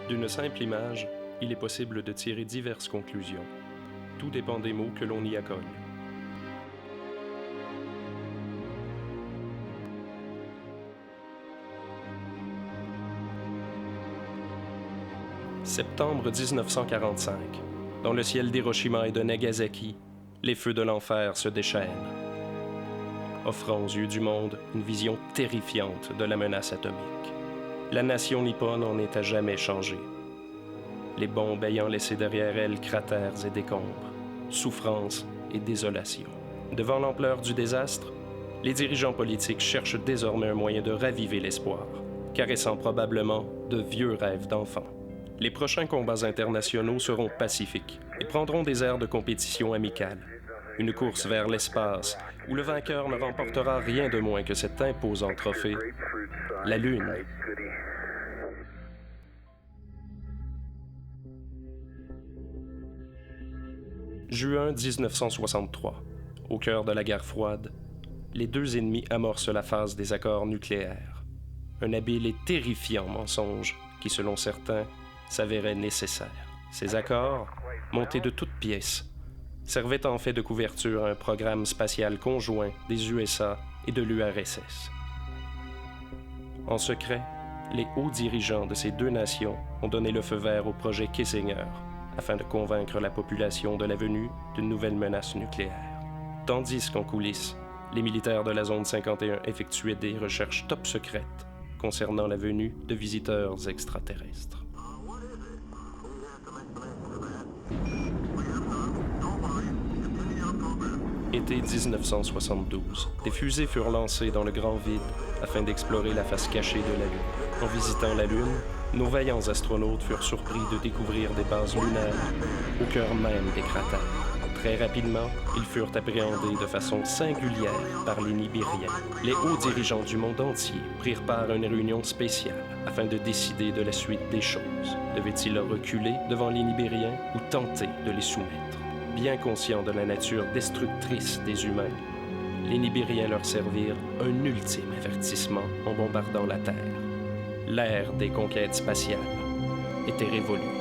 D'une simple image, il est possible de tirer diverses conclusions. Tout dépend des mots que l'on y accole. Septembre 1945. Dans le ciel d'Hiroshima et de Nagasaki, les feux de l'enfer se déchaînent, offrant aux yeux du monde une vision terrifiante de la menace atomique. La nation nippone en est à jamais changée. Les bombes ayant laissé derrière elles cratères et décombres, souffrance et désolation. Devant l'ampleur du désastre, les dirigeants politiques cherchent désormais un moyen de raviver l'espoir, caressant probablement de vieux rêves d'enfants. Les prochains combats internationaux seront pacifiques et prendront des airs de compétition amicale. Une course vers l'espace où le vainqueur ne remportera rien de moins que cet imposant trophée, la Lune. Juin 1963. Au cœur de la guerre froide, les deux ennemis amorcent la phase des accords nucléaires. Un habile et terrifiant mensonge qui, selon certains, s'avérait nécessaire. Ces accords, montés de toutes pièces, servaient en fait de couverture à un programme spatial conjoint des USA et de l'URSS. En secret, les hauts dirigeants de ces deux nations ont donné le feu vert au projet Kissinger afin de convaincre la population de la venue d'une nouvelle menace nucléaire. Tandis qu'en coulisses, les militaires de la zone 51 effectuaient des recherches top secrètes concernant la venue de visiteurs extraterrestres. Été 1972. Des fusées furent lancées dans le grand vide afin d'explorer la face cachée de la Lune. En visitant la Lune, nos vaillants astronautes furent surpris de découvrir des bases lunaires au cœur même des cratères. Très rapidement, ils furent appréhendés de façon singulière par les Nibiriens. Les hauts dirigeants du monde entier prirent part à une réunion spéciale afin de décider de la suite des choses. Devaient-ils reculer devant les Nibiriens ou tenter de les soumettre? Bien conscients de la nature destructrice des humains, les Nibiriens leur servirent un ultime avertissement en bombardant la Terre. L'ère des conquêtes spatiales était révolue.